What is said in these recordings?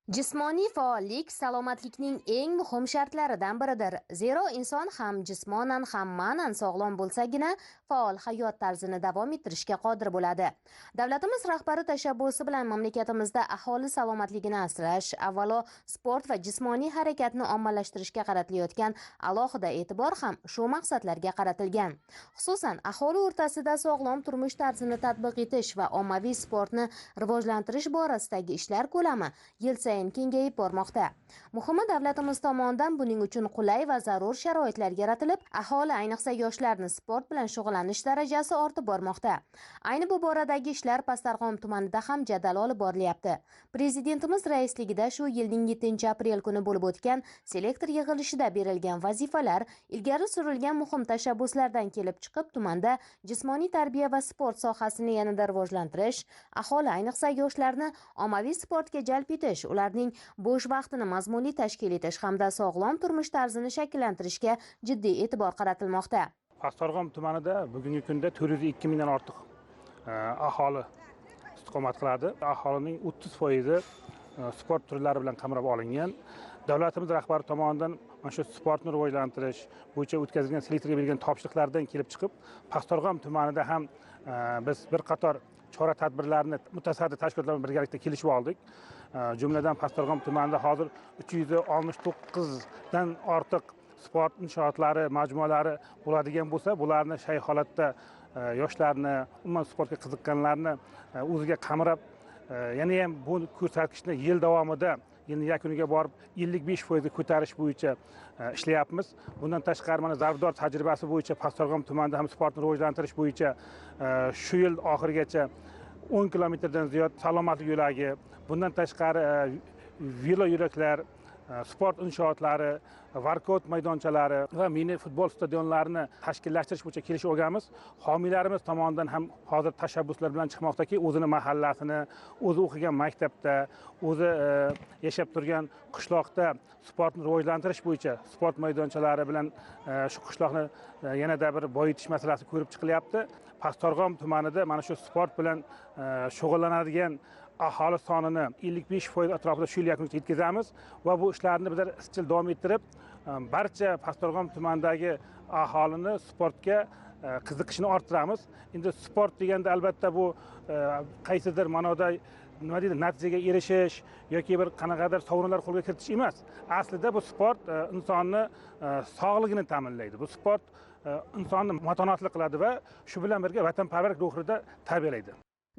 Jismoniy faollik salomatlikning eng muhim shartlaridan biridir. Zero inson ham jismonan ham ma'nan sog'lom bo'lsagina faol hayot tarzini davom ettirishga qodir bo'ladi. Davlatimiz rahbari tashabbusi bilan mamlakatimizda aholi salomatligini asrash, avvalo sport va jismoniy harakatni ommalashtirishga qaratilayotgan alohida e'tibor ham shu maqsadlarga qaratilgan. Xususan, aholi o'rtasida sog'lom turmush tarzini tatbiq etish va ommaviy sportni rivojlantirish borasidagi ishlar ko'lami yil sayin kengayib bormoqda. Muhimi, davlatimiz tomonidan buning uchun qulay va zarur sharoitlar yaratilib, aholi ayniqsa yoshlarni sport bilan shug'ullanish darajasi ortib bormoqda. Ayni bu boradagi ishlar Pastdarg'om tumanida ham jadal olib borilyapti. Prezidentimiz raisligida shu yilning 7-aprel kuni bo'lib o'tgan selektor yig'ilishida berilgan vazifalar, ilgari surilgan muhim tashabbuslardan kelib chiqib, tumanda jismoniy tarbiya va sport sohasini yanada rivojlantirish, aholi ayniqsa yoshlarni ommaviy sportga jalb etish, ularning bo'sh vaqtini mazmunli tashkil etish hamda sog'lom turmush tarzini shakllantirishga jiddiy e'tibor qaratilmoqda. Pastdarg'om tumanida bugungi kunda 402 mingdan ortiq aholi istiqomat qiladi. Aholining 30% sport turlari bilan qamrab olingan. Davlatimiz rahbari tomonidan mana shu sportni rivojlantirish bo'yicha o'tkazilgan selektorga berilgan topshiriqlardan kelib chiqib, Pastdarg'om tumanida ham biz bir qator chora tadbirlarni mutasaddi tashkilotlar bilan birgalikda kelishib oldik. Jumladan Pastdarg'om tumanida hozir 369 dan ortiq sport inshootlari, majmualari bo'ladigan bo'lsa, bularni shay holatda yoshlarni, umuman sportga qiziqqanlarni o'ziga qamrab, yana ham bu ko'rsatkichni yil davomida yilning yakuniga borib 55% ko'tarish bo'yicha ishlayapmiz. Bundan tashqari mana Zarbdor tajribasi bo'yicha Pastdarg'om tumanida ham sportni rivojlantirish bo'yicha shu yil oxirigacha 10 kilometrdan ziyod salomatlik yo'lagi, bundan tashqari velo yo'laklar, sport inshootlari, workout maydonchalari va mini futbol stadionlarini tashkillashtirish bo'yicha kelishib olganmiz. Homiylarimiz tomonidan ham hozir tashabbuslar bilan chiqmoqdaki, o'zini mahallasini, o'zi o'qigan maktabda, o'zi yashab turgan qishloqda sportni rivojlantirish bo'yicha sport maydonchalari bilan shu qishloqni yanada bir boyitish masalasi ko'rib chiqilyapti. Pastdarg'om tumanida mana shu sport bilan shug'ullanadigan aholi sonini 55% atrofida shu yil yakuniga yetkazamiz va bu ishlarni bizlar izchil davom ettirib, barcha Pastdarg'om tumanidagi aholini sportga qiziqishini orttiramiz. Endi sport deganda albatta bu qaysidir ma'noda nima deydi, natijaga erishish yoki bir qanaqadir sovrinlar qo'lga kiritish emas. Aslida bu sport insonni sog'ligini ta'minlaydi. Bu sport insonni matonatli qiladi va shu bilan birga vatanparvarlik ruhida tarbiyalaydi.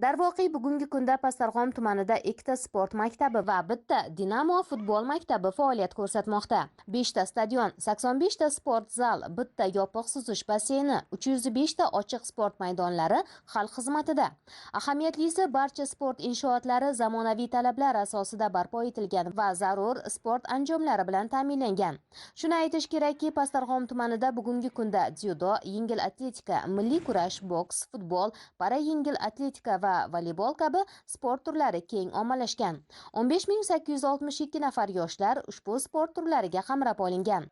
Darvoqe, bugungi kunda Pastdarg'om tumanida 2 ta sport maktabi va 1 ta Dinamo futbol maktabi faoliyat ko'rsatmoqda. 5 ta stadion, 85 ta sport zal, 1 ta yopiq suzish basseyni, 305 ta ochiq sport maydonlari xalq xizmatida. Ahamiyatlisi, barcha sport inshootlari zamonaviy talablar asosida barpo etilgan va zarur sport anjomlari bilan ta'minlangan. Shuni aytish kerakki, Pastdarg'om tumanida bugungi kunda dzyudo, yengil atletika, milliy kurash, boks, futbol, para yengil atletika va voleybol kabi sport turlari keng ommalashgan. 15862 nafar yoshlar ushbu sport turlariga qamrab olingan.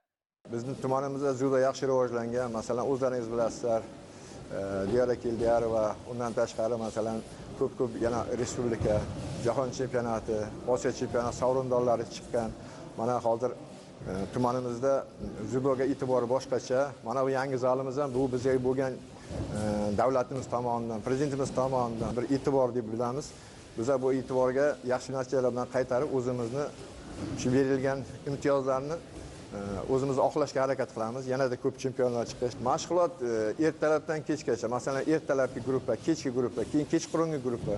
Bizning tumanimizda juda yaxshi rivojlangan. Masalan, o'zlaringiz bilasizlar, Diyora Keldiyar va undan tashqari masalan ko'p yana respublika, jahon chempionati, Osiyo chempionati sovrindorlari chiqqan. Mana hozir tumanimizda judoga e'tibori boshqacha. Mana bu yangi zalimiz ham bu bizga bo'lgan davlatimiz tomonidan, prezidentimiz tomonidan bir e'tibor deb bilamiz. Biz bu e'tiborga yaxshi natijalar bilan qaytarib, o'zimizni shu berilgan imtiyozlarni o'zimiz oqlashga harakat qilamiz. Yanada ko'p chempionlar chiqish. Mashg'ulot ertalabdan kechgacha, masalan, ertalabki guruhda, kechki guruhda, keyin kechqurungi guruhda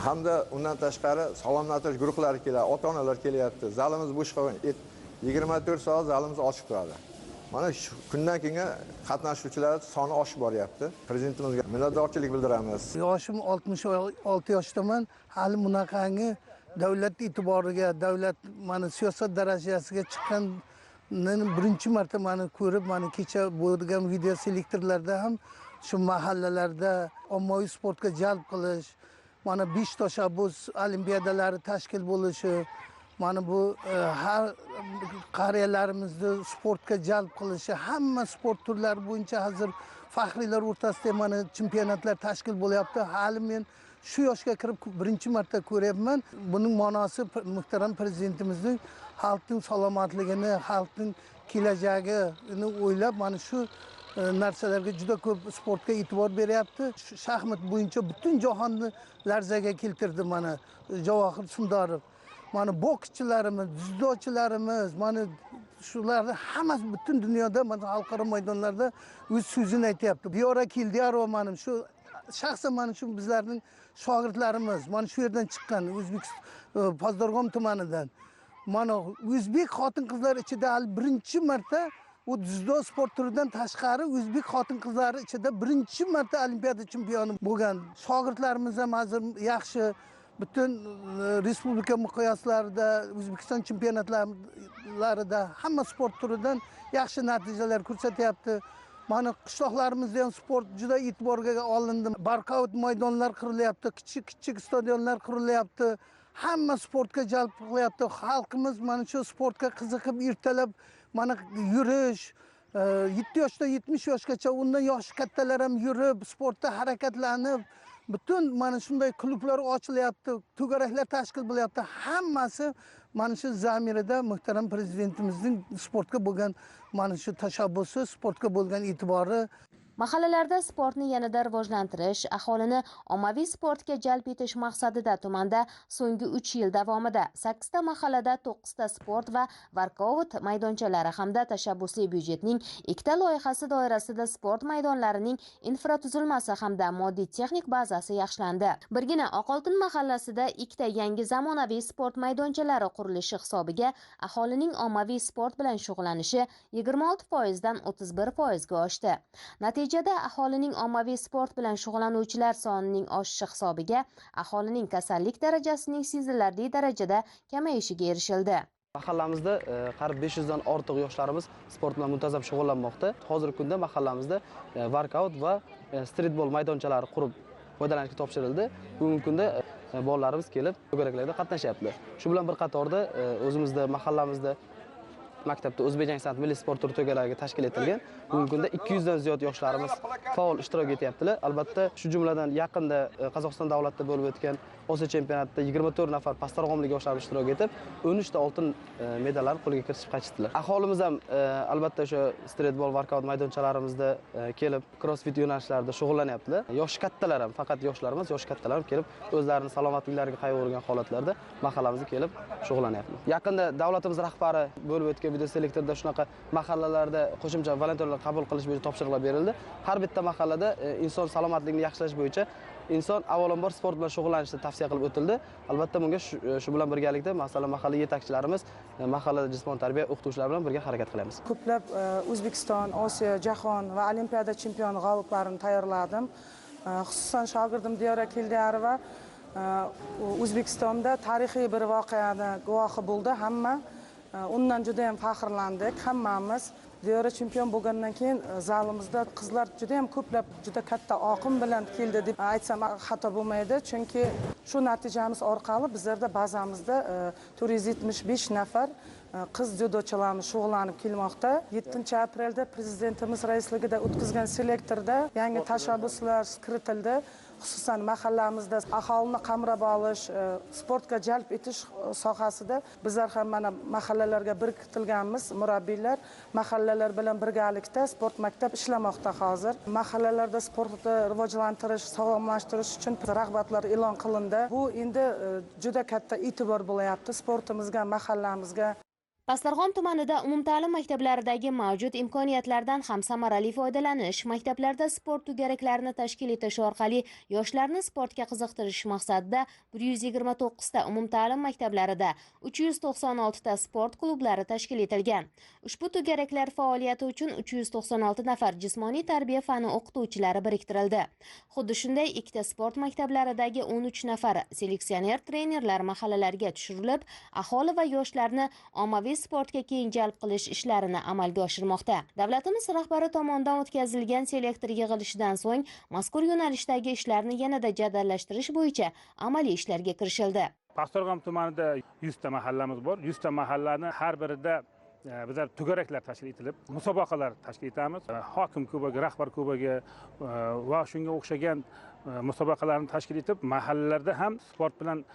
hamda undan tashqari salomlantirish guruhlari keladi, ota-onalar kelyapti. Zalimiz bo'sh qolgan. 24 soat zalimiz ochiq turadi. Mana shu kundan kunga qatnashuvchilar soni oshib boryapti. Prezidentimizga minnatdorchilik bildiramiz. Yoshim 66 yoshdaman. Hali bunaqangi davlat e'tiboriga, davlat mana siyosat darajasiga chiqqanini birinchi marta meni ko'rib, mana kecha bo'lgan video selektorlarda ham shu mahallalarda ommaviy sportga jalb qilish, mana 5 tashabbus olimpiadalari tashkil bo'lishi, mana bu har qariyalarimizni sportga jalb qilishi, hamma sport turlari bo'yicha hozir faxriylar o'rtasida mana chempionatlar tashkil bo'lyapti. Hali men shu yoshga kirib birinchi marta ko'ryapman. Buning ma'nosi muhtaram prezidentimizning xalqning salomatligini, xalqning kelajagini o'ylab mana shu narsalarga juda ko'p sportga e'tibor beryapti. Shaxmat bo'yicha butun jahonni larzaga keltirdi mana Javohir Sundorov. Mana bokschilarimiz, dzyudochilarimiz, mana shularni hammasi butun dunyoda mana xalqaro maydonlarda o'z so'zini aytyapti. Diyora Kildiarova mana shu shaxsan mana shu bizlarning shogirdlarimiz, mana shu yerdan chiqqan O'zbekiston Pazdarg'om tumanidan. Mana o'zbek xotin-qizlar ichida birinchi marta u dzyudo sport turidan tashqari o'zbek xotin-qizlari ichida birinchi marta olimpiada chempioni bo'lgan. Shogirdlarimiz ham hozir yaxshi butun respublika miqyoslarida, O'zbekiston chempionatlarida hamma sport turidan yaxshi natijalar ko'rsatyapti. Mana qishloqlarimizda ham sport juda e'tiborga olindi. Barkaut maydonlar qurilyapti, kichik stadionlar qurilyapti. Hamma sportga jalb qilyapti. Xalqimiz mana shu sportga qiziqib ertalab mana yurish, 7 yoshdan 70 yoshgacha undan yoshi kattalar ham yurib, sportda harakatlanib, butun mana shunday klublar ochilyapti, to'garaklar tashkil bo'lyapti. Hammasi mana shu zamirida muhtaram prezidentimizning sportga bo'lgan mana shu tashabbusi, sportga bo'lgan e'tibori. Mahallalarda sportni yanada rivojlantirish, aholini ommaviy sportga jalb etish maqsadida tumanda so'nggi 3 yil davomida 8 ta mahallada 9 ta sport va workout maydonchalari hamda tashabbusli byudjetning 2 ta loyihasi doirasida sport maydonlarining infratuzilmasi hamda moddiy texnik bazasi yaxshilandi. Birgina Oqoltin mahallasida 2 ta yangi zamonaviy sport maydonchalari qurilishi hisobiga aholining ommaviy sport bilan shug'ullanishi 26% dan 31% ga oshdi. Natijada aholining ommaviy sport bilan shug'ullanuvchilar sonining oshishi hisobiga aholining kasallik darajasining sezilarli darajada kamayishiga erishildi. Mahallamizda qariyb 500 dan ortiq yoshlarimiz sport bilan muntazam shug'ullanmoqda. Hozirgi kunda mahallamizda workout va streetbol maydonchalari qurib foydalanishga topshirildi. Bugungi kunda bolalarimiz kelib to'garaklarda qatnashyapti. Shu bilan bir qatorda o'zimizda mahallamizda maktabda O'zbekiston san'at milliy sport turi to'garagi tashkil etilgan. Bugungi kunda 200 dan ziyod yoshlarimiz faol ishtirok etyaptilar. Albatta, shu jumladan yaqinda Qozog'iston davlatida bo'lib o'tgan Osiyo chempionatida 24 nafar Pastdarg'omlik yoshlar ishtirok etib, 13 ta oltin medallarni qo'lga kiritib qaytishdilar. Aholimiz ham albatta o'sha streetbol workout maydoncalarimizda kelib crossfit yo'nalishlarida shug'ullanyaptilar. Yoshi kattalar ham, faqat yoshlar emas, yoshi kattalar ham kelib o'zlarining salomatliklariga qayg'urgan holatlarda mahallamizga kelib shug'ullanyapti. Yaqinda davlatimiz rahbari bo'lib o'tgan video selektorda shunaqa mahallalarda qo'shimcha volontyorlar qabul qilish bo'yicha topshiriqlar berildi. Har bitta mahallada inson salomatligini yaxshilash bo'yicha inson avvalambor sport bilan shug'ullanishni tavsiya qilib o'tildi. Albatta bunga shu bilan birgalikda masalan mahalla yetakchilarimiz, mahallada jismoniy tarbiya o'qituvchilari bilan birga harakat qilamiz. Ko'plab O'zbekiston, Osiyo, Jahon va Olimpiada chempion g'oliblarini tayyorladim. Xususan shogirdim Diyora Kildiarova O'zbekistonda tarixiy bir voqeani guvohi bo'ldi. Hamma undan juda ham faxrlandik. Hammamiz Diyora chempion bo'lgandan keyin zalimizda qizlar juda ham ko'plab, juda katta oqim bilan keldi deb aytsam xato bo'lmaydi. Chunki shu natijamiz orqali bizlarda bazamizda 475 nafar qiz dzyudochilarimiz shug'ullanib kelmoqda. 7-aprelda prezidentimiz raisligida o'tkazgan selektorda yangi tashabbuslar kiritildi. Xususan mahallamizda aholini qamrab olish, sportga jalb etish sohasida bizlar ham mana mahallalarga biriktirilganmiz, murabbiylar mahallalar bilan birgalikda sport maktab ishlamoqda hozir. Mahallalarda sportni rivojlantirish, sog'lomlashtirish uchun rag'batlar e'lon qilindi. Bu endi juda katta e'tibor bo'layapti sportimizga, mahallamizga. Pastdarg'om tumanida umumta'lim maktablaridagi mavjud imkoniyatlardan ham samarali foydalanish, maktablarda sport to'garaklarini tashkil etish orqali yoshlarni sportga qiziqtirish maqsadida 129 ta umumta'lim maktablarida 396 ta sport klublari tashkil etilgan. Ushbu to'garaklar faoliyati uchun 396 nafar jismoniy tarbiya fani o'qituvchilari biriktirildi. Xuddi shunday 2 ta sport maktablaridagi 13 nafar seleksioner trenerlar mahallalarga tushirilib, aholi va yoshlarni ommaviy sportga keng jalb qilish ishlarini amalga oshirmoqda. Davlatimiz rahbari tomonidan o'tkazilgan selektor yig'ilishidan so'ng mazkur yo'nalishdagi ishlarni yanada jadallashtirish bo'yicha amaliy ishlarga kirishildi. Pastdarg'om tumanida 100 ta mahallamiz bor. 100 ta mahallani har birida bizlar to'garaklar tashkil etilib, musobaqalar tashkil etamiz. Hokim kubogi, rahbar kubogi va shunga o'xshagan musobaqalarni tashkil etib, mahallalarda ham sport bilan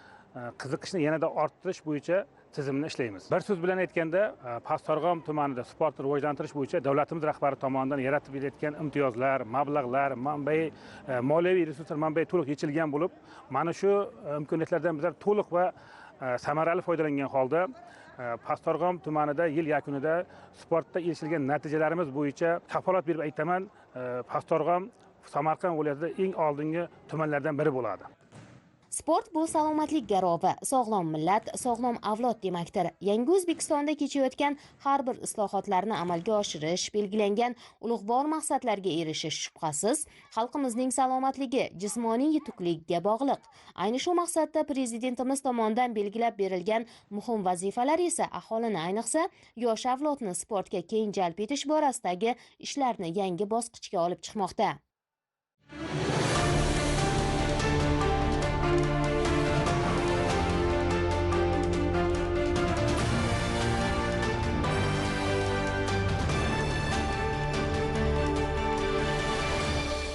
qiziqishni yanada orttirish bo'yicha tizimni ishlaymiz. Bir so'z bilan aytganda, Pastdarg'om tumanida sportni rivojlantirish bo'yicha davlatimiz rahbari tomonidan yaratib berilayotgan imtiyozlar, mablag'lar, moliyaviy resurslar manbai to'liq yechilgan bo'lib, mana shu imkoniyatlardan bizlar to'liq va samarali foydalangan holda Pastdarg'om tumanida yil yakunida sportda erishilgan natijalarimiz bo'yicha kafolat berib aytaman, Pastdarg'om Samarqand viloyatida eng oldingi tumanlardan biri bo'ladi. Sport bu salomatlik garovi, sog'lom millat, sog'lom avlod demakdir. Yangi O'zbekistonda kechayotgan har bir islohotlarni amalga oshirish, belgilangan ulug'bor maqsadlarga erishish shubhasiz xalqimizning salomatligi, jismoniy yetukligiga bog'liq. Ayni shu maqsadda prezidentimiz tomonidan belgilab berilgan muhim vazifalar esa aholini, ayniqsa yosh avlodni sportga keng jalb etish borasidagi ishlarni yangi bosqichga olib chiqmoqda.